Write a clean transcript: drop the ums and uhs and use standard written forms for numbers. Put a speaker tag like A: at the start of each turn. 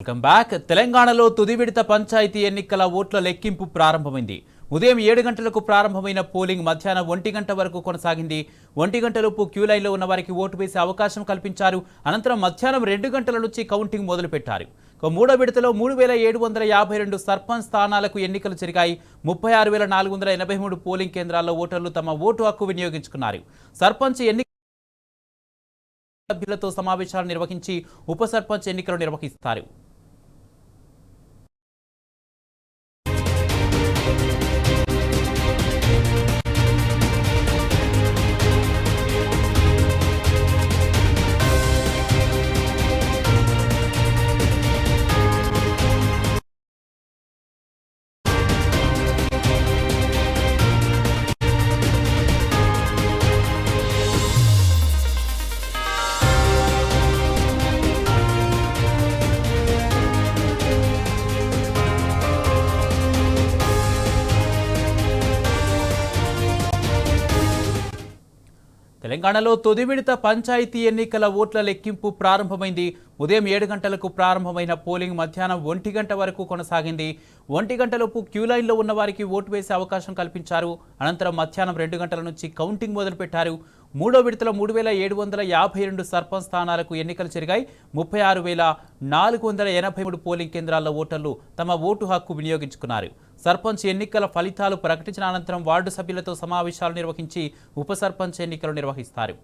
A: Welcome back. తెలంగాణలో తుది విడత పంచాయతీ ఎన్నికల ఓట్ల లెక్కింపు ప్రారంభమైంది. ఉదయం 7 గంటలకు ప్రారంభమైన పోలింగ్ మధ్యాహ్నం 1 గంట వరకు కొనసాగింది. 1 గంటలోపు క్యూ లైన్లో ఉన్న వారికి ఓటు వేసే అవకాశం కల్పించారు. అనంతరం మధ్యాహ్నం 2 గంటల నుంచి కౌంటింగ్ మొదలుపెట్టారు. మూడో విడతలో 3752 సర్పంచ్ స్థానాలకు ఎన్నికలు జరిగాయి. 36483 పోలింగ్ కేంద్రాల్లో ఓటర్లు తమ ఓటు హక్కు వినియోగించుకున్నారు. సర్పంచ్ ఎన్నిక సభ్యులతో సమావేశాలు నిర్వహించి ఉప సర్పంచ్ ఎన్నికలు నిర్వహిస్తారు. తెలంగాణలో తొలి విడత పంచాయతీ ఎన్నికల ఓట్ల లెక్కింపు ప్రారంభమైంది. ఉదయం 7 గంటలకు ప్రారంభమైన పోలింగ్ మధ్యాహ్నం 1 గంట వరకు కొనసాగింది. 1 గంటలోపు క్యూ లైన్లో ఉన్న వారికి ఓటు వేసే అవకాశం కల్పించారు. అనంతరం మధ్యాహ్నం 2 గంటల నుంచి కౌంటింగ్ మొదలుపెట్టారు. మూడో విడతలో 3752 సర్పంచ్ స్థానాలకు ఎన్నికలు జరిగాయి. 36483 పోలింగ్ కేంద్రాల్లో ఓటర్లు తమ ఓటు హక్కు వినియోగించుకున్నారు. సర్పంచ్ ఎన్నికల ఫలితాలు ప్రకటించిన అనంతరం వార్డు సభ్యులతో సమావేశాలు నిర్వహించి ఉప సర్పంచ్ ఎన్నికలు నిర్వహిస్తారు.